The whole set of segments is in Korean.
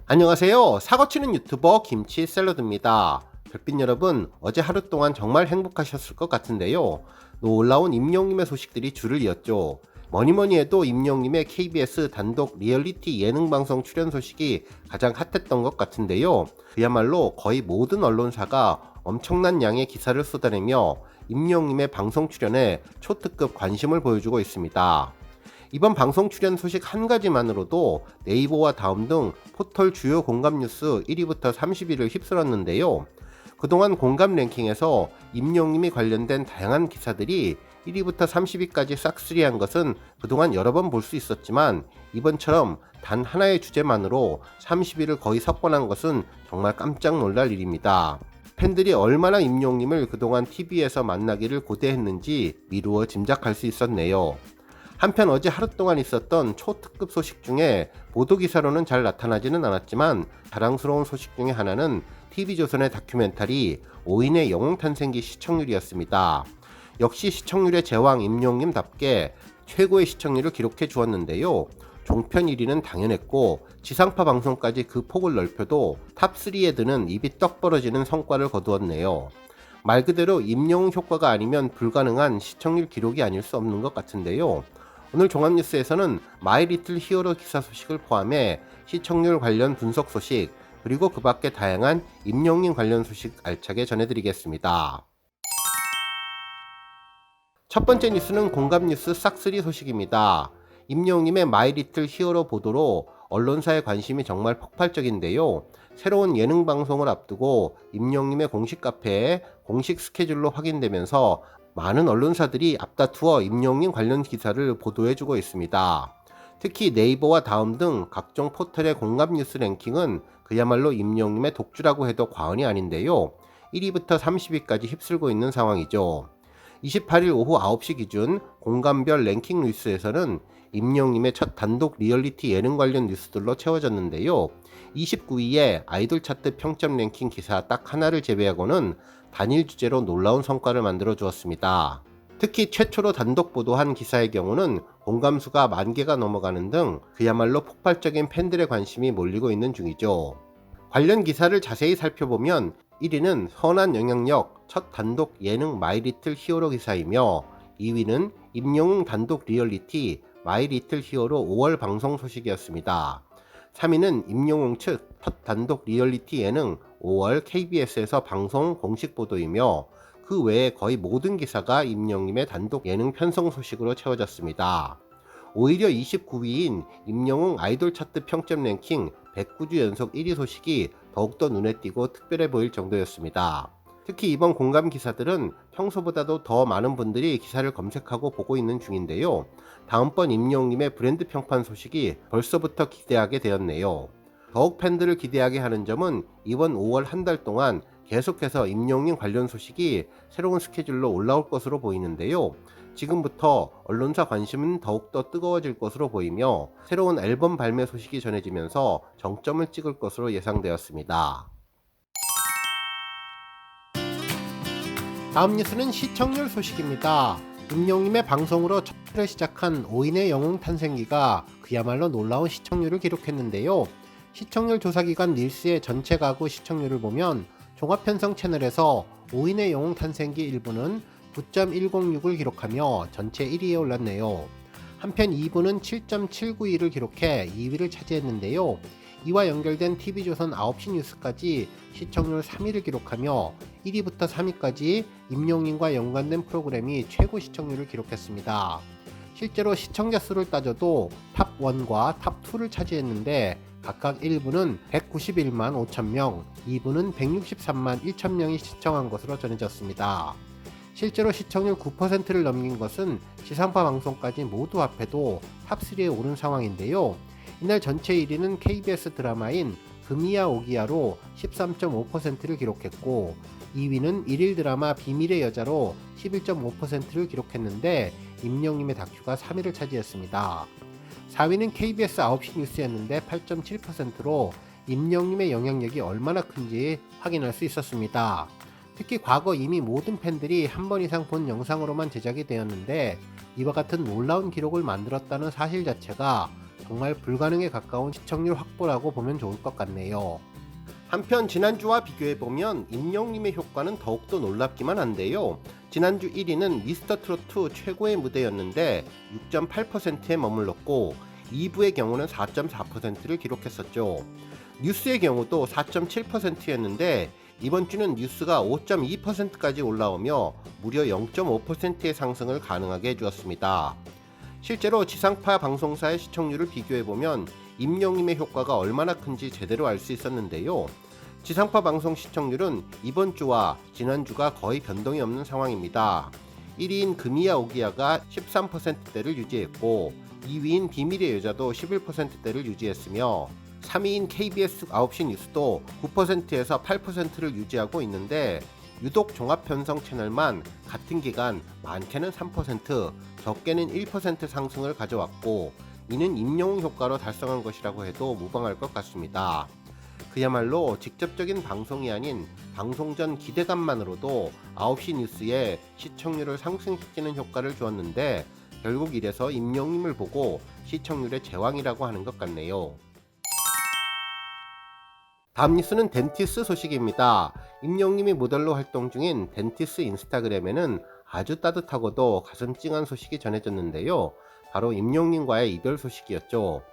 안녕하세요. 사고치는 유튜버 김치 샐러드입니다. 별빛 여러분, 어제 하루 동안 정말 행복하셨을 것 같은데요. 놀라운 임영님의 소식들이 줄을 이었죠. 뭐니뭐니 해도 임영님의 KBS 단독 리얼리티 예능 방송 출연 소식이 가장 핫했던 것 같은데요. 그야말로 거의 모든 언론사가 엄청난 양의 기사를 쏟아내며 임영님의 방송 출연에 초특급 관심을 보여주고 있습니다. 이번 방송 출연 소식 한 가지만으로도 네이버와 다음 등 포털 주요 공감 뉴스 1위부터 30위를 휩쓸었는데요. 그동안 공감 랭킹에서 임영님이 관련된 다양한 기사들이 1위부터 30위까지 싹쓸이한 것은 그동안 여러 번 볼 수 있었지만 이번처럼 단 하나의 주제만으로 30위를 거의 석권한 것은 정말 깜짝 놀랄 일입니다. 팬들이 얼마나 임영님을 그동안 TV에서 만나기를 고대했는지 미루어 짐작할 수 있었네요. 한편 어제 하루 동안 있었던 초특급 소식 중에 보도기사로는 잘 나타나지는 않았지만 자랑스러운 소식 중에 하나는 TV조선의 다큐멘터리 5인의 영웅탄생기 시청률이었습니다. 역시 시청률의 제왕 임영님답게 최고의 시청률을 기록해 주었는데요. 종편 1위는 당연했고 지상파 방송까지 그 폭을 넓혀도 탑3에 드는 입이 떡 벌어지는 성과를 거두었네요. 말 그대로 임영웅 효과가 아니면 불가능한 시청률 기록이 아닐 수 없는 것 같은데요. 오늘 종합뉴스에서는 마이리틀 히어로 기사 소식을 포함해 시청률 관련 분석 소식 그리고 그 밖의 다양한 임영님 관련 소식 알차게 전해드리겠습니다. 첫 번째 뉴스는 공감뉴스 싹쓸이 소식입니다. 임영님의 마이리틀 히어로 보도로 언론사의 관심이 정말 폭발적인데요. 새로운 예능 방송을 앞두고 임영님의 공식 카페에 공식 스케줄로 확인되면서 많은 언론사들이 앞다투어 임영님 관련 기사를 보도해주고 있습니다. 특히 네이버와 다음 등 각종 포털의 공감 뉴스 랭킹은 그야말로 임영님의 독주라고 해도 과언이 아닌데요. 1위부터 30위까지 휩쓸고 있는 상황이죠. 28일 오후 9시 기준 공감별 랭킹 뉴스에서는 임영님의 첫 단독 리얼리티 예능 관련 뉴스들로 채워졌는데요. 29위에 아이돌 차트 평점 랭킹 기사 딱 하나를 제외하고는 단일 주제로 놀라운 성과를 만들어 주었습니다. 특히 최초로 단독 보도한 기사의 경우는 공감수가 10,000개가 넘어가는 등 그야말로 폭발적인 팬들의 관심이 몰리고 있는 중이죠. 관련 기사를 자세히 살펴보면 1위는 선한 영향력 첫 단독 예능 마이리틀 히어로 기사이며 2위는 임영웅 단독 리얼리티 마이리틀 히어로 5월 방송 소식이었습니다. 3위는 임영웅 측 첫 단독 리얼리티 예능 5월 KBS에서 방송 공식 보도이며 그 외에 거의 모든 기사가 임영님의 단독 예능 편성 소식으로 채워졌습니다. 오히려 29위인 임영웅 아이돌 차트 평점 랭킹 109주 연속 1위 소식이 더욱더 눈에 띄고 특별해 보일 정도였습니다. 특히 이번 공감 기사들은 평소보다도 더 많은 분들이 기사를 검색하고 보고 있는 중인데요. 다음번 임영웅님의 브랜드 평판 소식이 벌써부터 기대하게 되었네요. 더욱 팬들을 기대하게 하는 점은 이번 5월 한 달 동안 계속해서 임영웅님 관련 소식이 새로운 스케줄로 올라올 것으로 보이는데요. 지금부터 언론사 관심은 더욱더 뜨거워질 것으로 보이며 새로운 앨범 발매 소식이 전해지면서 정점을 찍을 것으로 예상되었습니다. 다음 뉴스는 시청률 소식입니다. 임영님의 방송으로 첫 회를 시작한 5인의 영웅 탄생기가 그야말로 놀라운 시청률을 기록했는데요. 시청률 조사기관 닐스의 전체 가구 시청률을 보면 종합편성 채널에서 5인의 영웅 탄생기 1부는 9.106을 기록하며 전체 1위에 올랐네요. 한편 2부는 7.792를 기록해 2위를 차지했는데요. 이와 연결된 TV조선 9시 뉴스까지 시청률 3위를 기록하며 1위부터 3위까지 임영웅과 연관된 프로그램이 최고 시청률을 기록했습니다. 실제로 시청자 수를 따져도 탑1과 탑2를 차지했는데 각각 1부는 191만 5천명, 2부는 163만 1천명이 시청한 것으로 전해졌습니다. 실제로 시청률 9%를 넘긴 것은 지상파 방송까지 모두 합해도 탑3에 오른 상황인데요. 이날 전체 1위는 KBS 드라마인 금이야 오기야로 13.5%를 기록했고 2위는 일일 드라마 비밀의 여자로 11.5%를 기록했는데 임영님의 다큐가 3위를 차지했습니다. 4위는 KBS 9시 뉴스였는데 8.7%로 임영님의 영향력이 얼마나 큰지 확인할 수 있었습니다. 특히 과거 이미 모든 팬들이 한 번 이상 본 영상으로만 제작이 되었는데 이와 같은 놀라운 기록을 만들었다는 사실 자체가 정말 불가능에 가까운 시청률 확보라고 보면 좋을 것 같네요. 한편 지난주와 비교해보면 임영님의 효과는 더욱더 놀랍기만 한데요. 지난주 1위는 미스터트롯2 최고의 무대였는데 6.8%에 머물렀고 2부의 경우는 4.4%를 기록했었죠. 뉴스의 경우도 4.7%였는데 이번 주는 뉴스가 5.2%까지 올라오며 무려 0.5%의 상승을 가능하게 해주었습니다. 실제로 지상파 방송사의 시청률을 비교해보면 임영님의 효과가 얼마나 큰지 제대로 알 수 있었는데요. 지상파 방송 시청률은 이번 주와 지난주가 거의 변동이 없는 상황입니다. 1위인 금이야 오기야가 13%대를 유지했고 2위인 비밀의 여자도 11%대를 유지했으며 3위인 KBS 9시 뉴스도 9%에서 8%를 유지하고 있는데 유독 종합편성 채널만 같은 기간 많게는 3%, 적게는 1% 상승을 가져왔고 이는 임영웅 효과로 달성한 것이라고 해도 무방할 것 같습니다. 그야말로 직접적인 방송이 아닌 방송 전 기대감만으로도 9시 뉴스에 시청률을 상승시키는 효과를 주었는데 결국 이래서 임영웅을 보고 시청률의 제왕이라고 하는 것 같네요. 다음 뉴스는 덴티스 소식입니다. 임영웅이 모델로 활동 중인 덴티스 인스타그램에는 아주 따뜻하고도 가슴 찡한 소식이 전해졌는데요. 바로 임영웅과의 이별 소식이었죠.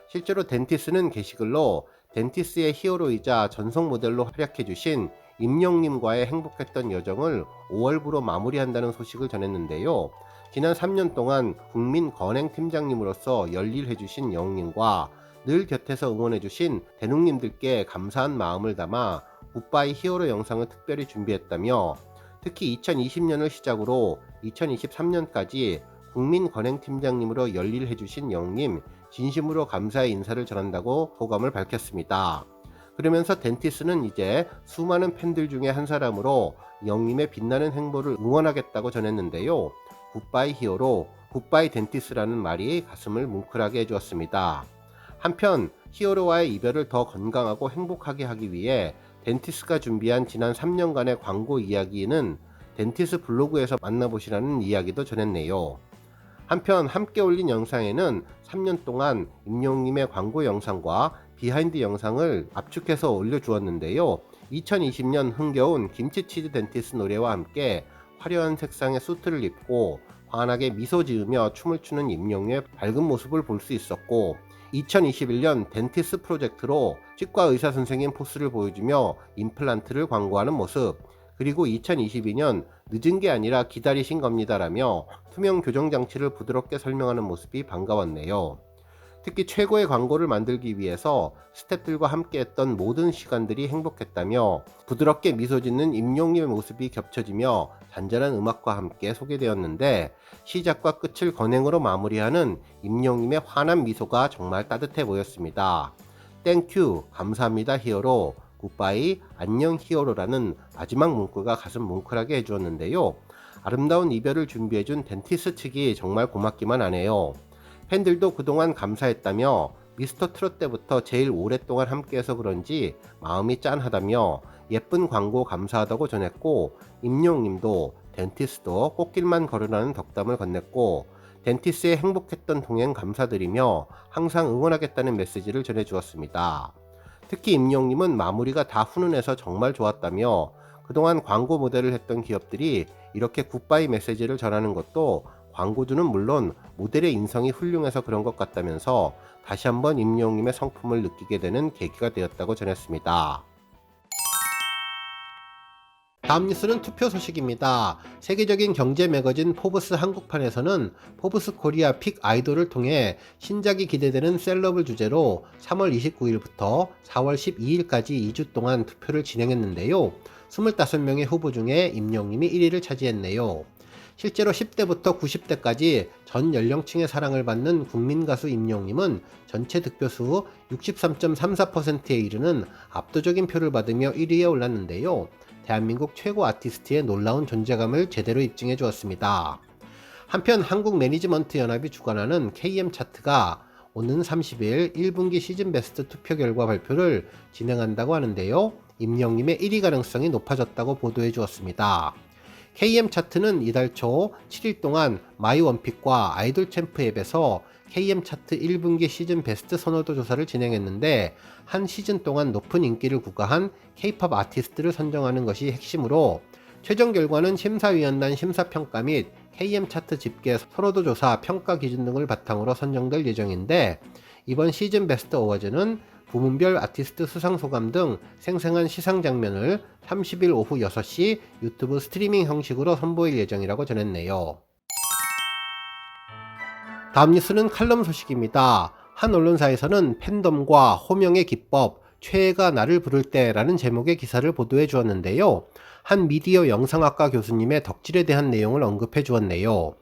실제로 덴티스는 게시글로 덴티스의 히어로이자 전속 모델로 활약해주신 임영웅과의 행복했던 여정을 5월부로 마무리한다는 소식을 전했는데요. 지난 3년 동안 국민건행팀장님으로서 열일해주신 영웅님과 늘 곁에서 응원해주신 대농님들께 감사한 마음을 담아 굿바이 히어로 영상을 특별히 준비했다며 특히 2020년을 시작으로 2023년까지 국민건행팀장님으로 열일해주신 영웅님 진심으로 감사의 인사를 전한다고 소감을 밝혔습니다. 그러면서 덴티스는 이제 수많은 팬들 중에 한 사람으로 영웅님의 빛나는 행보를 응원하겠다고 전했는데요. 굿바이 히어로, 굿바이 덴티스라는 말이 가슴을 뭉클하게 해주었습니다. 한편 히어로와의 이별을 더 건강하고 행복하게 하기 위해 덴티스가 준비한 지난 3년간의 광고 이야기는 덴티스 블로그에서 만나보시라는 이야기도 전했네요. 한편 함께 올린 영상에는 3년 동안 임영웅님의 광고 영상과 비하인드 영상을 압축해서 올려주었는데요. 2020년 흥겨운 김치치즈 덴티스 노래와 함께 화려한 색상의 수트를 입고 환하게 미소 지으며 춤을 추는 임영웅의 밝은 모습을 볼 수 있었고 2021년 덴티스 프로젝트로 치과 의사 선생님 포스를 보여주며 임플란트를 광고하는 모습, 그리고 2022년 늦은 게 아니라 기다리신 겁니다라며 투명 교정 장치를 부드럽게 설명하는 모습이 반가웠네요. 특히 최고의 광고를 만들기 위해서 스태프들과 함께했던 모든 시간들이 행복했다며 부드럽게 미소 짓는 임영웅의 모습이 겹쳐지며 잔잔한 음악과 함께 소개되었는데 시작과 끝을 건행으로 마무리하는 임영웅의 환한 미소가 정말 따뜻해 보였습니다. 땡큐, 감사합니다 히어로, 굿바이, 안녕 히어로라는 마지막 문구가 가슴 뭉클하게 해주었는데요. 아름다운 이별을 준비해준 덴티스 측이 정말 고맙기만 하네요. 팬들도 그동안 감사했다며 미스터트롯 때부터 제일 오랫동안 함께해서 그런지 마음이 짠하다며 예쁜 광고 감사하다고 전했고 임영웅님도 덴티스도 꽃길만 걸으라는 덕담을 건넸고 덴티스의 행복했던 동행 감사드리며 항상 응원하겠다는 메시지를 전해주었습니다. 특히 임영웅님은 마무리가 다 훈훈해서 정말 좋았다며 그동안 광고 모델을 했던 기업들이 이렇게 굿바이 메시지를 전하는 것도 광고주는 물론 모델의 인성이 훌륭해서 그런 것 같다면서 다시 한번 임영웅님의 성품을 느끼게 되는 계기가 되었다고 전했습니다. 다음 뉴스는 투표 소식입니다. 세계적인 경제 매거진 포브스 한국판에서는 포브스 코리아 픽 아이돌을 통해 신작이 기대되는 셀럽을 주제로 3월 29일부터 4월 12일까지 2주 동안 투표를 진행했는데요. 25명의 후보 중에 임영웅님이 1위를 차지했네요. 실제로 10대부터 90대까지 전 연령층의 사랑을 받는 국민가수 임영웅님은 전체 득표수 63.34%에 이르는 압도적인 표를 받으며 1위에 올랐는데요. 대한민국 최고 아티스트의 놀라운 존재감을 제대로 입증해 주었습니다. 한편 한국매니지먼트연합이 주관하는 KM 차트가 오는 30일 1분기 시즌 베스트 투표 결과 발표를 진행한다고 하는데요. 임영웅님의 1위 가능성이 높아졌다고 보도해 주었습니다. KM 차트는 이달 초 7일 동안 마이원픽과 아이돌 챔프 앱에서 KM 차트 1분기 시즌 베스트 선호도 조사를 진행했는데 한 시즌 동안 높은 인기를 구가한 K-POP 아티스트를 선정하는 것이 핵심으로 최종 결과는 심사위원단 심사평가 및 KM 차트 집계 선호도 조사 평가 기준 등을 바탕으로 선정될 예정인데 이번 시즌 베스트 어워즈는 부문별 아티스트 수상 소감 등 생생한 시상 장면을 30일 오후 6시 유튜브 스트리밍 형식으로 선보일 예정이라고 전했네요. 다음 뉴스는 칼럼 소식입니다. 한 언론사에서는 팬덤과 호명의 기법, 최애가 나를 부를 때라는 제목의 기사를 보도해 주었는데요. 한 미디어 영상학과 교수님의 덕질에 대한 내용을 언급해 주었네요.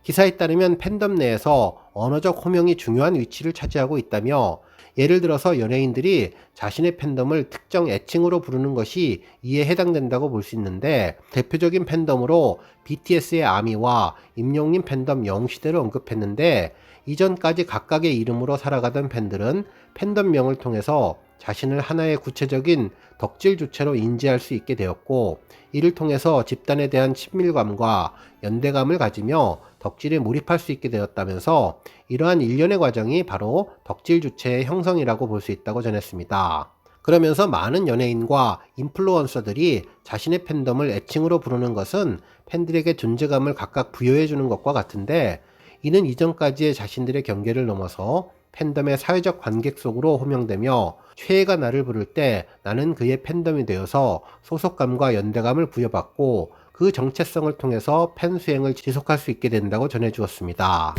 기사에 따르면 팬덤 내에서 언어적 호명이 중요한 위치를 차지하고 있다며 예를 들어서 연예인들이 자신의 팬덤을 특정 애칭으로 부르는 것이 이에 해당된다고 볼 수 있는데 대표적인 팬덤으로 BTS의 아미와 임영웅 팬덤 영웅시대를 언급했는데 이전까지 각각의 이름으로 살아가던 팬들은 팬덤명을 통해서 자신을 하나의 구체적인 덕질 주체로 인지할 수 있게 되었고 이를 통해서 집단에 대한 친밀감과 연대감을 가지며 덕질에 몰입할 수 있게 되었다면서 이러한 일련의 과정이 바로 덕질 주체의 형성이라고 볼 수 있다고 전했습니다. 그러면서 많은 연예인과 인플루언서들이 자신의 팬덤을 애칭으로 부르는 것은 팬들에게 존재감을 각각 부여해 주는 것과 같은데 이는 이전까지의 자신들의 경계를 넘어서 팬덤의 사회적 관객 속으로 호명되며 최애가 나를 부를 때 나는 그의 팬덤이 되어서 소속감과 연대감을 부여받고 그 정체성을 통해서 팬 수행을 지속할 수 있게 된다고 전해주었습니다.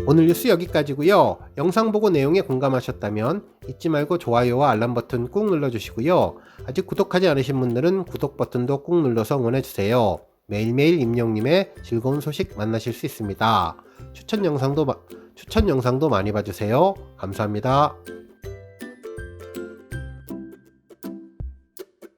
오늘 뉴스 여기까지고요. 영상 보고 내용에 공감하셨다면 잊지 말고 좋아요와 알람 버튼 꾹 눌러주시고요. 아직 구독하지 않으신 분들은 구독 버튼도 꾹 눌러서 응원해주세요. 매일매일 임영님의 즐거운 소식 만나실 수 있습니다. 추천 영상도 많이 봐주세요. 감사합니다.